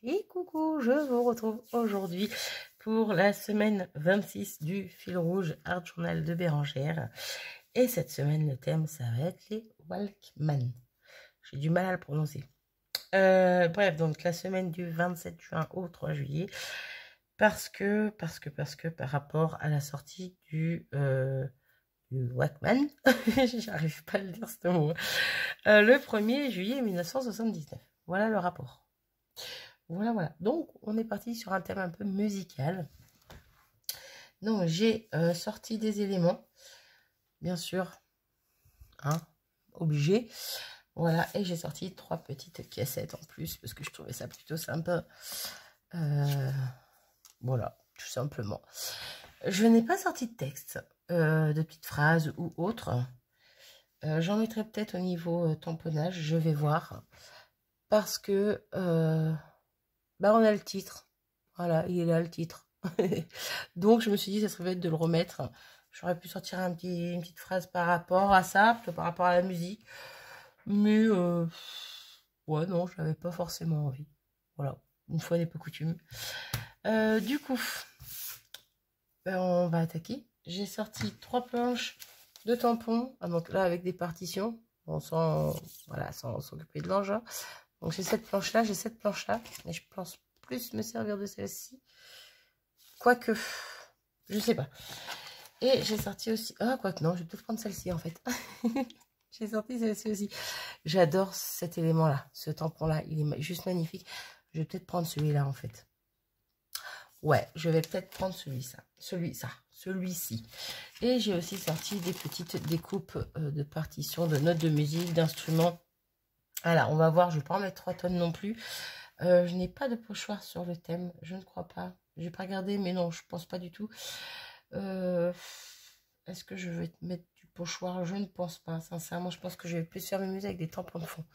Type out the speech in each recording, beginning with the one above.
Et coucou, je vous retrouve aujourd'hui pour la semaine 26 du fil rouge Art Journal de Bérangère. Et cette semaine, le thème, ça va être les Walkman. J'ai du mal à le prononcer. Bref, donc la semaine du 27 juin au 3 juillet. Parce que par rapport à la sortie du Walkman, j'arrive pas à le dire ce mot, le 1er juillet 1979. Voilà le rapport. Voilà. Donc, on est parti sur un thème un peu musical. Donc, j'ai sorti des éléments, bien sûr, hein, obligé. Voilà, et j'ai sorti 3 petites cassettes en plus, parce que je trouvais ça plutôt sympa. Voilà, tout simplement. Je n'ai pas sorti de texte, de petites phrases ou autres. J'en mettrai peut-être au niveau tamponnage, je vais voir. Parce que, bah, on a le titre. Voilà, il est là le titre. Donc je me suis dit, ça serait bête de le remettre. J'aurais pu sortir une petite phrase par rapport à ça, plutôt par rapport à la musique. Mais, ouais, non, je n'avais pas forcément envie. Voilà, une fois n'est pas coutume. Du coup, ben, on va attaquer. J'ai sorti 3 planches de tampons. Ah, donc là, avec des partitions. On voilà, sans s'occuper de l'engin. Donc j'ai cette planche-là, j'ai cette planche-là. Et je pense plus me servir de celle-ci. Quoique, je sais pas. Et j'ai sorti aussi... Ah, quoique non, je vais peut-être prendre celle-ci en fait. J'ai sorti celle-ci aussi. J'adore cet élément-là, ce tampon-là. Il est juste magnifique. Je vais peut-être prendre celui-là en fait. Ouais, je vais peut-être prendre celui-ci. Et j'ai aussi sorti des petites découpes de partitions, de notes de musique, d'instruments. Voilà, on va voir, je ne vais pas en mettre 3 tonnes non plus. Je n'ai pas de pochoir sur le thème, je ne crois pas. J'ai pas regardé, mais non, je pense pas du tout. Est-ce que je vais mettre du pochoir? Je ne pense pas, sincèrement. Je pense que je vais plus faire mes musiques avec des tampons de fond.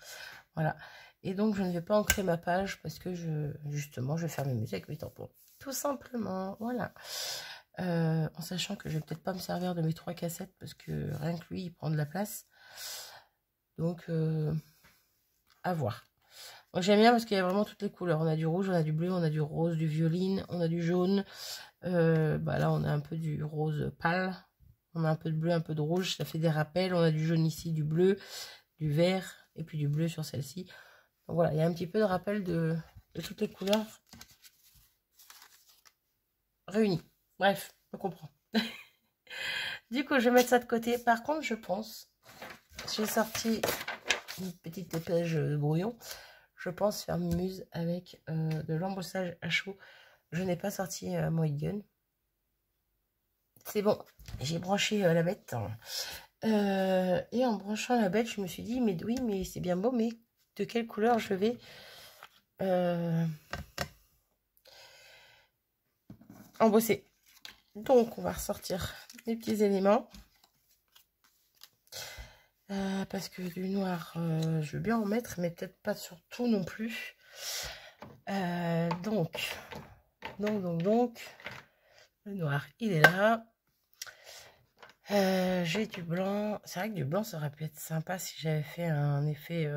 Voilà. Et donc, je ne vais pas ancrer ma page parce que justement, je vais faire mes musiques avec mes tampons. Tout simplement, voilà. En sachant que je vais peut-être pas me servir de mes 3 cassettes parce que rien que lui, il prend de la place. Donc, à voir. J'aime bien parce qu'il y a vraiment toutes les couleurs. On a du rouge, on a du bleu, on a du rose, du violine, on a du jaune. Bah là, on a un peu du rose pâle. On a un peu de bleu, un peu de rouge. Ça fait des rappels. On a du jaune ici, du bleu, du vert et puis du bleu sur celle-ci. Donc voilà, il y a un petit peu de rappel de toutes les couleurs réunies. Bref, on comprend. Du coup, je vais mettre ça de côté. Par contre, je pense, j'ai sorti une petite dépêche de brouillon. Je pense faire muse avec de l'embossage à chaud. Je n'ai pas sorti Moët Gun. C'est bon, j'ai branché la bête. Et en branchant la bête, je me suis dit, mais oui, mais c'est bien beau, mais de quelle couleur je vais embosser. Donc, on va ressortir les petits éléments. Parce que du noir, je veux bien en mettre, mais peut-être pas sur tout non plus. Donc, le noir, il est là. J'ai du blanc. C'est vrai que du blanc, ça aurait pu être sympa si j'avais fait un effet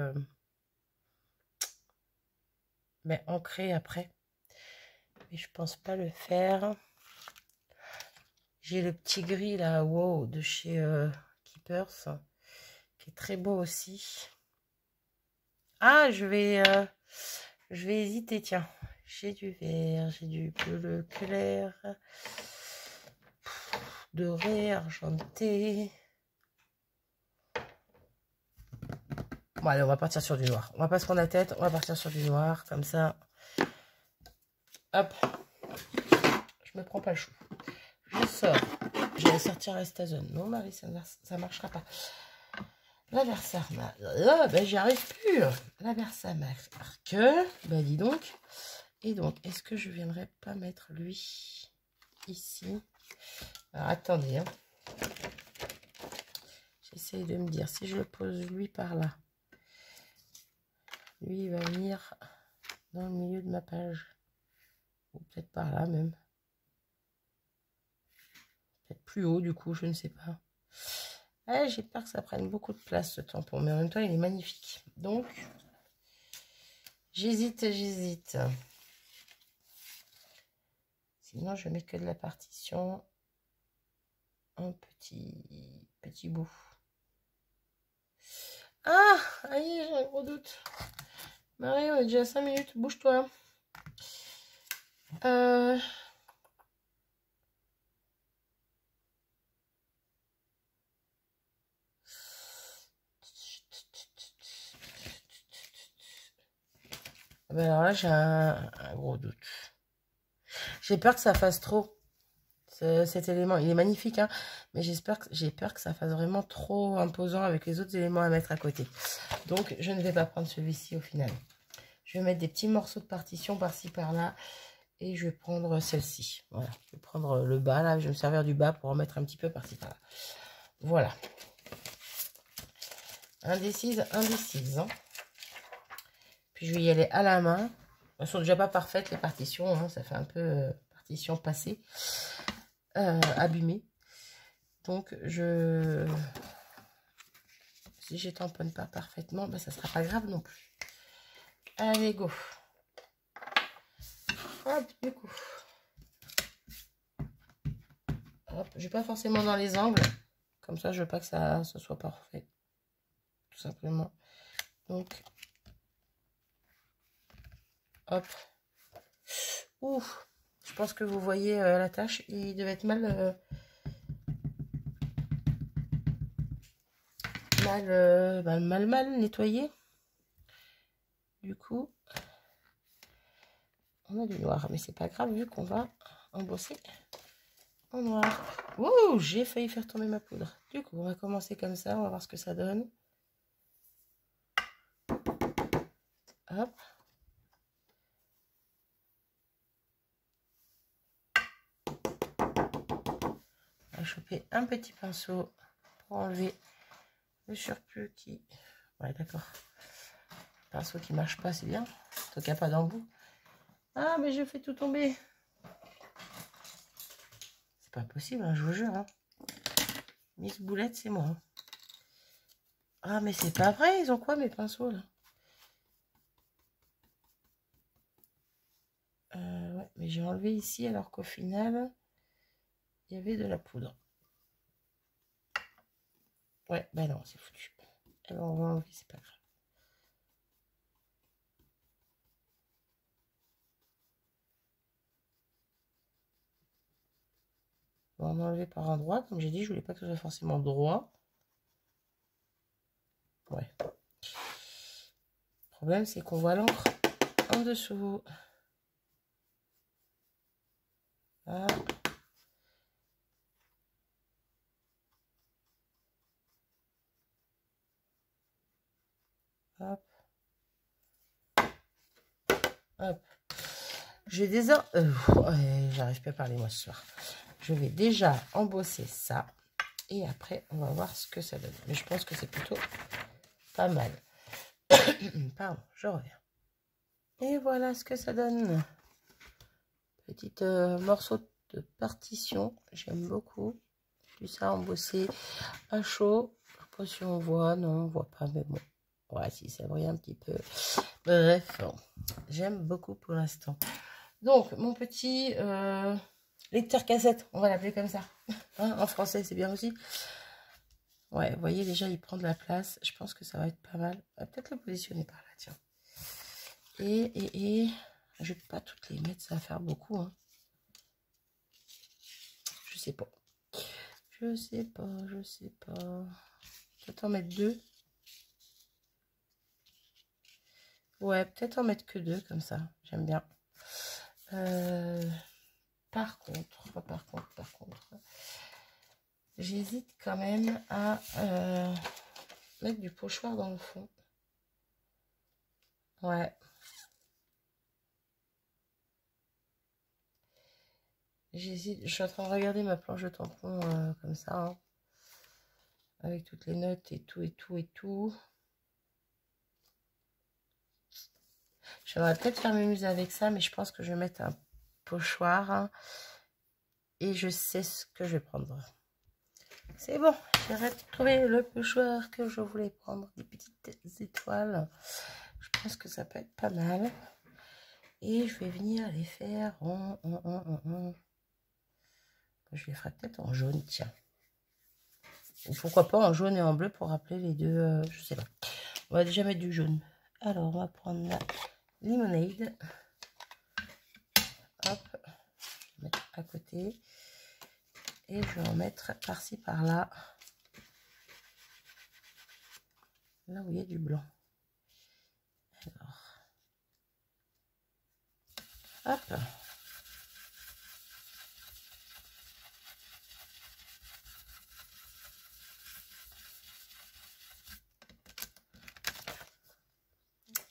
mais ancré après. Mais je pense pas le faire. J'ai le petit gris là, wow, de chez Keepers, qui est très beau aussi. Ah, je vais hésiter, tiens. J'ai du vert, j'ai du bleu clair, doré, argenté. Bon, allez, on va partir sur du noir. On va pas se prendre la tête, on va partir sur du noir, comme ça. Hop. Je me prends pas le chou. Je sors. Je vais sortir la Stazone. Non, Marie, ça marchera pas. La Versamark. Ah, ben, j'y arrive plus. La Versamark. Ben, dis donc. Et donc, est-ce que je viendrai pas mettre lui ici? Alors, attendez. Hein. J'essaye de me dire, si je le pose lui par là, lui, il va venir dans le milieu de ma page. Ou peut-être par là même. Peut-être plus haut, du coup, je ne sais pas. Ah, j'ai peur que ça prenne beaucoup de place, ce tampon. Mais en même temps, il est magnifique. Donc, j'hésite. Sinon, je mets que de la partition. Un petit bout. Ah, allez, j'ai un gros doute. Marie, on est déjà à 5 minutes. Bouge-toi. Ben alors là, j'ai un gros doute. J'ai peur que ça fasse trop. Cet élément, il est magnifique, hein, mais j'ai peur que ça fasse vraiment trop imposant avec les autres éléments à mettre à côté. Donc, je ne vais pas prendre celui-ci au final. Je vais mettre des petits morceaux de partition par-ci, par-là. Et je vais prendre celle-ci. Voilà. Je vais prendre le bas, là. Je vais me servir du bas pour en mettre un petit peu par-ci, par-là. Voilà. Indécise, indécise. Hein. Puis, je vais y aller à la main. Elles ne sont déjà pas parfaites, les partitions. Hein. Ça fait un peu partition passée. Abîmée. Donc, si je tamponne pas parfaitement, ben, ça sera pas grave non plus. Allez, go. Hop, du coup. Hop, je vais pas forcément dans les angles. Comme ça, je veux pas que ça soit parfait. Tout simplement. Donc, hop. Ouh, je pense que vous voyez la tâche. Il devait être mal nettoyé. Du coup, on a du noir. Mais c'est pas grave vu qu'on va embosser en noir. Ouh, j'ai failli faire tomber ma poudre. Du coup, on va commencer comme ça. On va voir ce que ça donne. Hop. On va choper un petit pinceau pour enlever le surplus qui... Ouais, d'accord. Pinceau qui marche pas, c'est bien. Tant qu'il n'y a pas d'embout. Ah, mais je fais tout tomber. C'est pas possible, hein, je vous jure. Hein. Miss Boulette, c'est moi. Hein. Ah, mais c'est pas vrai. Ils ont quoi, mes pinceaux, là? Ouais, mais j'ai enlevé ici, alors qu'au final, il y avait de la poudre. Ouais, bah non, c'est foutu. Alors, on va enlever, c'est pas grave. On va enlever par endroit. Comme j'ai dit, je voulais pas que ce soit forcément droit. Ouais. Le problème, c'est qu'on voit l'encre en dessous. Voilà. Hop. Hop. J'ai déjà... j'arrive pas à parler moi ce soir. Je vais déjà embosser ça. Et après, on va voir ce que ça donne. Mais je pense que c'est plutôt pas mal. Pardon, je reviens. Et voilà ce que ça donne. Petit morceau de partition. J'aime beaucoup. Puis ça embossé à chaud. Je sais pas si on voit. Non, on voit pas. Mais bon. Ouais, si ça brille un petit peu. Bref, j'aime beaucoup pour l'instant. Donc, mon petit lecteur cassette, on va l'appeler comme ça. Hein, en français, c'est bien aussi. Ouais, vous voyez, déjà, il prend de la place. Je pense que ça va être pas mal. On va peut-être le positionner par là, tiens. Et je vais pas toutes les mettre, ça va faire beaucoup. Hein. Je sais pas. Je sais pas, je sais pas. Peut-être en mettre 2. Ouais, peut-être en mettre que 2, comme ça. J'aime bien. Par contre, j'hésite quand même à mettre du pochoir dans le fond. Ouais. J'hésite. Je suis en train de regarder ma planche de tampon comme ça. Hein, avec toutes les notes et tout, et tout, et tout. J'aimerais peut-être faire mes muses avec ça, mais je pense que je vais mettre un pochoir. Hein, et je sais ce que je vais prendre. C'est bon, j'ai retrouvé le pochoir que je voulais prendre. Des petites étoiles. Je pense que ça peut être pas mal. Et je vais venir les faire je les ferai peut-être en jaune, tiens. Ou pourquoi pas en jaune et en bleu pour rappeler les deux, je sais pas. On va déjà mettre du jaune. Alors, on va prendre la limonade. Hop, mettre à côté. Et je vais en mettre par-ci, par-là. Là où il y a du blanc. Alors, hop.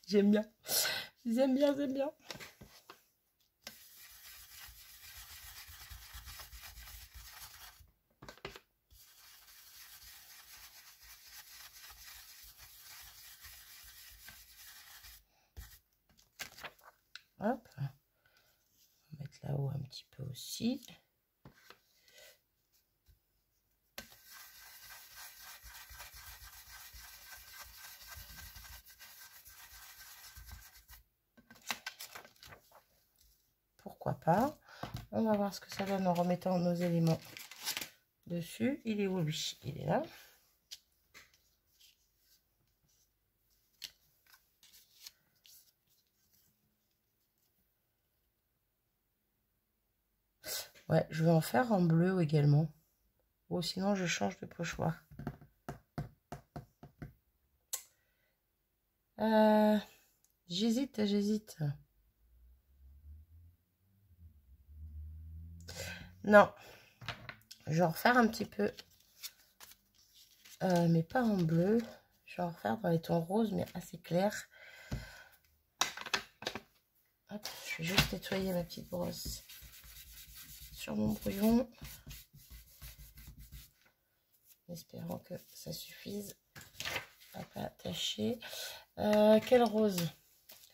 J'aime bien. J'aime bien, j'aime bien. Hop. On va mettre là-haut un petit peu aussi. Pourquoi pas. On va voir ce que ça donne en remettant nos éléments dessus. Il est où lui? Il est là. Ouais, je vais en faire en bleu également. Ou sinon, je change de pochoir. J'hésite. Non. Je vais en refaire un petit peu. Mais pas en bleu. Je vais en refaire dans les tons roses, mais assez clairs. Hop, je vais juste nettoyer ma petite brosse sur mon brouillon. En espérant que ça suffise à pas tacher. Quelle rose?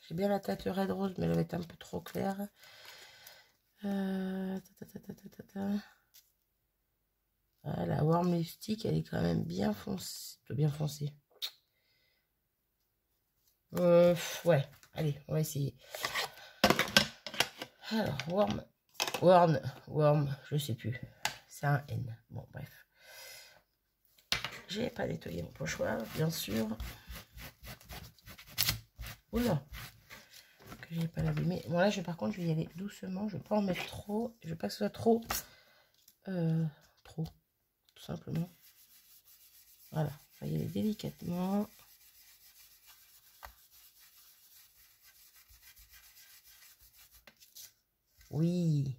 J'ai bien la teinte red rose, mais elle va être un peu trop claire. Ah, la warm lipstick, elle est quand même bien foncée. Bien foncée. Ouais, allez, on va essayer. Alors, warm, je sais plus. C'est un N. Bon, bref. J'ai pas nettoyé mon pochoir, bien sûr. Oula, que j'ai pas l'abîmer. Bon, là, par contre, je vais y aller doucement. Je vais pas en mettre trop. Je veux pas que ce soit trop. Trop, tout simplement. Voilà, on va y aller délicatement. Oui.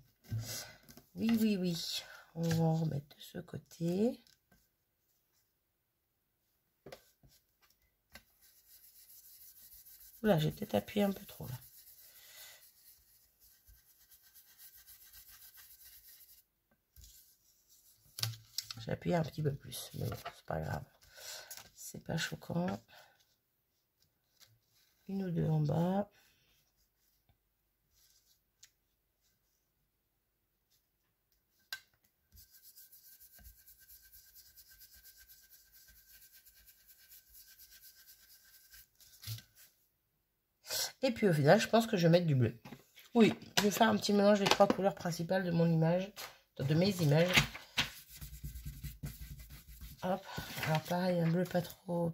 Oui. On va en remettre de ce côté. Oula, j'ai peut-être appuyé un peu trop là. J'ai appuyé un petit peu plus, mais bon, c'est pas grave. C'est pas choquant. Une ou deux en bas. Et puis au final, je pense que je vais mettre du bleu. Oui, je vais faire un petit mélange des trois couleurs principales de mon image, de mes images. Hop, alors pareil, un bleu pas trop.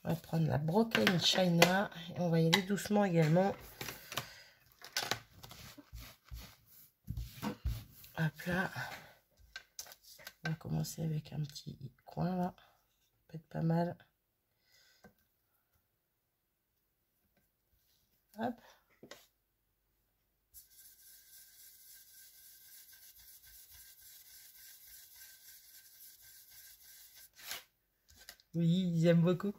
On va prendre la Broken China et on va y aller doucement également. Hop là. On va commencer avec un petit coin là. Ça peut être pas mal. Hop. Oui, j'aime beaucoup.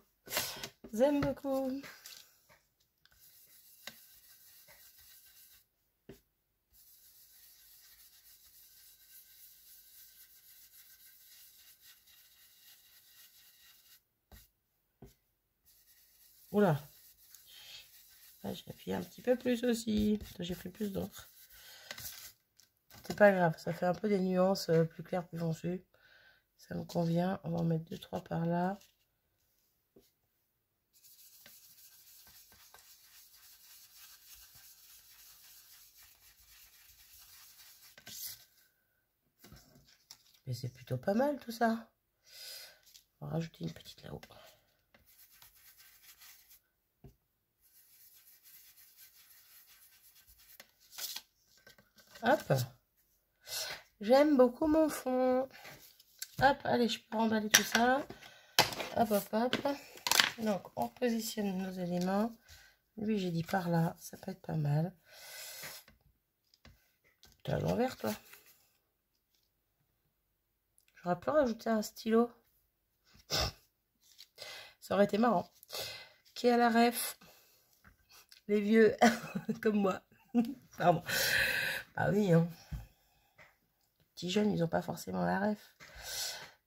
J'aime beaucoup. Oula. Là, j'ai appuyé un petit peu plus aussi. J'ai pris plus d'encre. C'est pas grave, ça fait un peu des nuances plus claires, plus foncées. Ça me convient. On va en mettre 2-3 par là. Mais c'est plutôt pas mal tout ça. On va rajouter une petite là-haut. Hop. J'aime beaucoup mon fond. Hop, allez, je peux remballer tout ça. Hop, hop, hop. Donc, on positionne nos éléments. Lui, j'ai dit par là, ça peut être pas mal. T'es à l'envers, toi. J'aurais pu rajouter un stylo. Ça aurait été marrant. Qui a la ref? Les vieux, comme moi. Pardon. Ah oui, hein. Les petits jeunes, ils n'ont pas forcément la ref.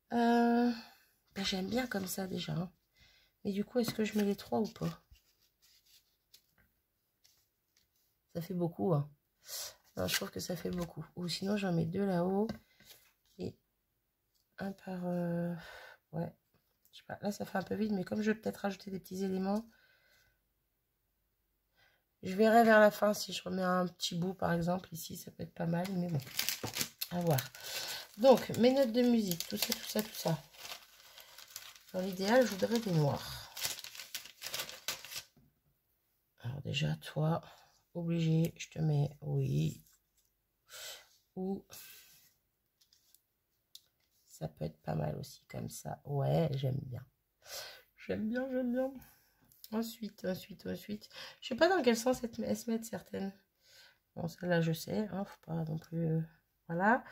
Ben, j'aime bien comme ça, déjà. Hein. Mais du coup, est-ce que je mets les 3 ou pas? Ça fait beaucoup, hein. Non, je trouve que ça fait beaucoup. Ou sinon, j'en mets 2 là-haut. Et un par... ouais. Je sais pas. Là, ça fait un peu vide. Mais comme je vais peut-être rajouter des petits éléments... Je verrai vers la fin si je remets un petit bout, par exemple. Ici, ça peut être pas mal. Mais bon, à voir. Donc, mes notes de musique. Tout ça, tout ça, tout ça. Dans l'idéal, je voudrais des noirs. Alors déjà, toi, obligé, je te mets oui. Ou ça peut être pas mal aussi comme ça. Ouais, j'aime bien. J'aime bien, j'aime bien. Ensuite. Je sais pas dans quel sens elles se mettent certaines. Bon, celle-là, je sais. Hein, faut pas non plus... voilà.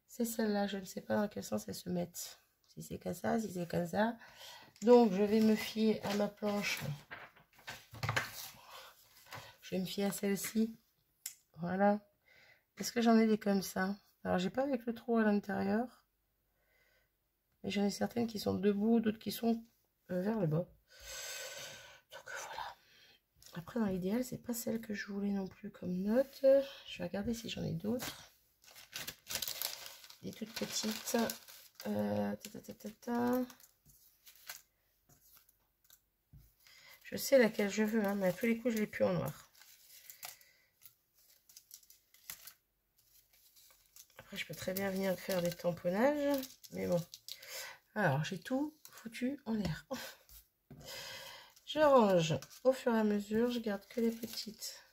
C'est celle-là, je ne sais pas dans quel sens elles se mettent. Si c'est comme ça, si c'est comme ça. Donc, je vais me fier à ma planche. Je vais me fier à celle-ci. Voilà. Est-ce que j'en ai des comme ça? Alors, j'ai pas avec le trou à l'intérieur. Mais j'en ai certaines qui sont debout, d'autres qui sont vers le bas. Donc, voilà. Après, dans l'idéal, c'est pas celle que je voulais non plus comme note. Je vais regarder si j'en ai d'autres. Des toutes petites. Je sais laquelle je veux, hein, mais à tous les coups, je l'ai plus en noir. Après, je peux très bien venir faire des tamponnages, mais bon. Alors, j'ai tout foutu en l'air. Je range au fur et à mesure, je garde que les petites.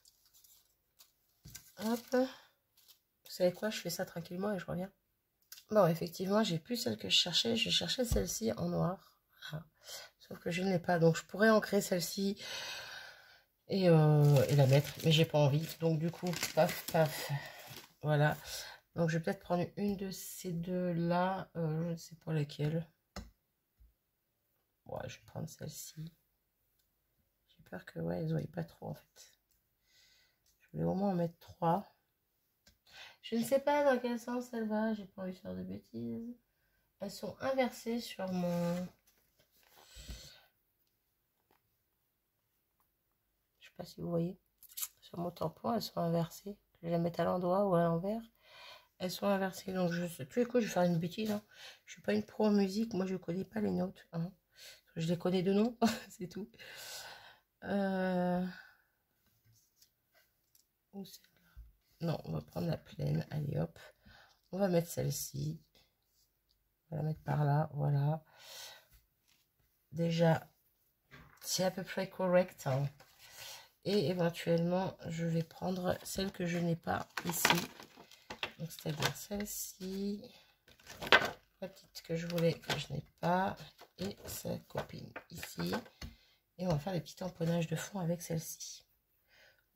Hop. Vous savez quoi, je fais ça tranquillement et je reviens. Bon, effectivement, j'ai plus celle que je cherchais. Je cherchais celle-ci en noir. Voilà. Sauf que je ne l'ai pas. Donc, je pourrais ancrer celle-ci et la mettre. Mais j'ai pas envie. Donc, du coup, paf, paf. Voilà. Donc, je vais peut-être prendre une de ces deux-là. Je ne sais pas lesquelles. Ouais, je vais prendre celle-ci. J'ai peur que, ouais, elles ne voient pas trop, en fait. Je vais au moins en mettre 3. Je ne sais pas dans quel sens elle va. J'ai pas envie de faire de bêtises. Elles sont inversées sur mon... Je sais pas si vous voyez. Sur mon tampon, elles sont inversées. Je vais la mettre à l'endroit ou à l'envers. Elles sont inversées. Donc, je sais, tous les coups, je vais faire une bêtise. Hein. Je suis pas une pro en musique. Moi, je connais pas les notes. Hein. Je les connais de nom. C'est tout. Où celle-là? Non, on va prendre la pleine. Allez, hop. On va mettre celle-ci. On va la mettre par là. Voilà. Déjà, c'est à peu près correct. Hein. Et éventuellement, je vais prendre celle que je n'ai pas ici. Donc, c'est-à-dire celle-ci. La petite que je voulais, que je n'ai pas. Et sa copine ici. Et on va faire des petits tamponnages de fond avec celle-ci.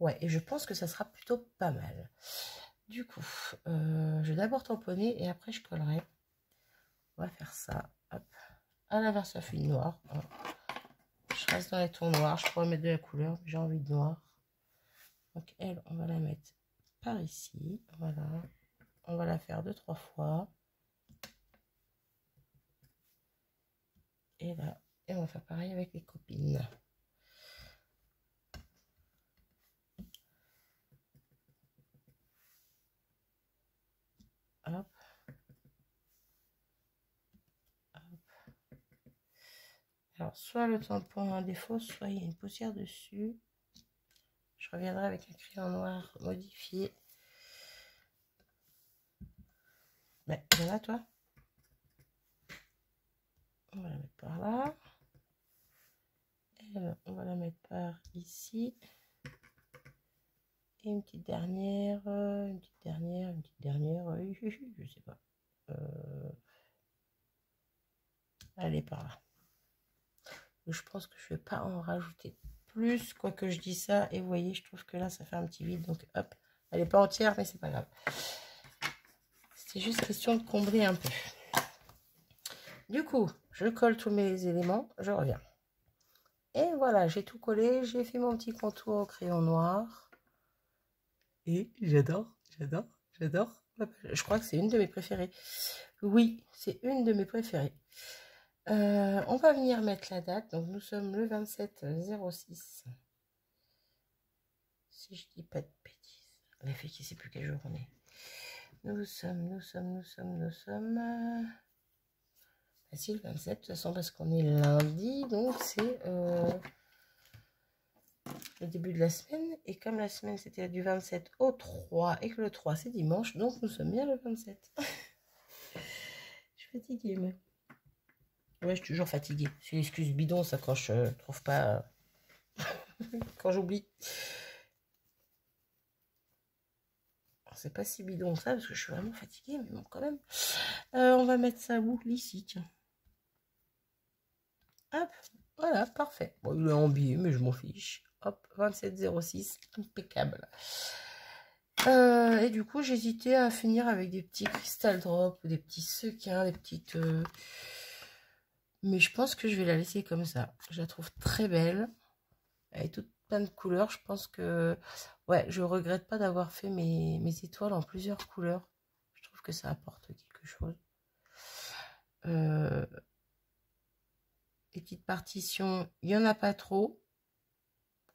Ouais, et je pense que ça sera plutôt pas mal. Du coup, je vais d'abord tamponner et après je collerai. On va faire ça. Hop. À l'inverse, ça fait noir. Hein. Je reste dans les tons noirs. Je pourrais mettre de la couleur, mais j'ai envie de noir. Donc elle, on va la mettre par ici. Voilà. On va la faire 2-3 fois. Et là. Et on va faire pareil avec les copines. Hop. Alors, soit le tampon a un défaut, soit il y a une poussière dessus. Je reviendrai avec un crayon noir modifié. Ben, voilà, toi. On va la mettre par là. Elle, on va la mettre par ici. Et une petite dernière, une petite dernière, une petite dernière, je sais pas. Elle est par là. Je pense que je vais pas en rajouter plus, quoique je dis ça. Et vous voyez, je trouve que là, ça fait un petit vide. Donc, hop, elle n'est pas entière, mais c'est pas grave. C'est juste question de combler un peu. Du coup, je colle tous mes éléments. Je reviens. Et voilà, j'ai tout collé. J'ai fait mon petit contour au crayon noir. Et j'adore, j'adore, j'adore. Je crois que c'est une de mes préférées. Oui, c'est une de mes préférées. On va venir mettre la date. Donc, nous sommes le 27/06. Si je dis pas de bêtises. Les filles qui ne sait plus quelle jour on est. Nous sommes. Bah si, le 27, de toute façon, parce qu'on est lundi. Donc, c'est le début de la semaine. Et comme la semaine, c'était du 27 au 3. Et que le 3, c'est dimanche. Donc, nous sommes bien le 27. Je suis fatiguée, mais... Ouais, je suis toujours fatiguée. C'est l'excuse bidon, ça, quand je trouve pas... quand j'oublie. C'est pas si bidon que ça, parce que je suis vraiment fatiguée, mais bon, quand même. On va mettre ça où? Ici, tiens. Hop, voilà, parfait. Bon, il est en biais, mais je m'en fiche. Hop, 27/06, impeccable. Et du coup, j'hésitais à finir avec des petits cristal drops, des petits sequins, des petites... Mais je pense que je vais la laisser comme ça. Je la trouve très belle. Elle est toute plein de couleurs. Je pense que... Ouais, je regrette pas d'avoir fait mes étoiles en plusieurs couleurs. Je trouve que ça apporte quelque chose. Les petites partitions, il n'y en a pas trop.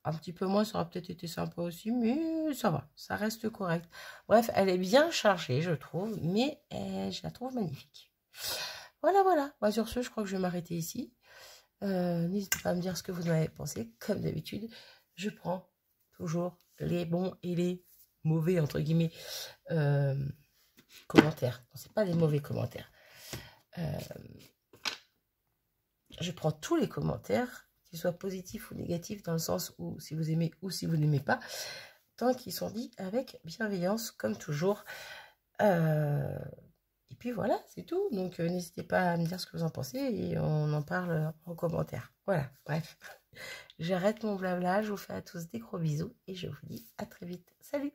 Un petit peu moins, ça aurait peut-être été sympa aussi, mais ça va, ça reste correct. Bref, elle est bien chargée, je trouve, mais je la trouve magnifique. Voilà, voilà. Bah, sur ce, je crois que je vais m'arrêter ici. N'hésitez pas à me dire ce que vous en avez pensé. Comme d'habitude, je prends toujours les bons et les mauvais, entre guillemets, commentaires. Non, c'est pas des mauvais commentaires. Je prends tous les commentaires, qu'ils soient positifs ou négatifs, dans le sens où si vous aimez ou si vous n'aimez pas, tant qu'ils sont dits avec bienveillance, comme toujours. Et puis voilà, c'est tout. Donc n'hésitez pas à me dire ce que vous en pensez et on en parle en commentaire. Voilà, bref. J'arrête mon blabla, je vous fais à tous des gros bisous et je vous dis à très vite. Salut!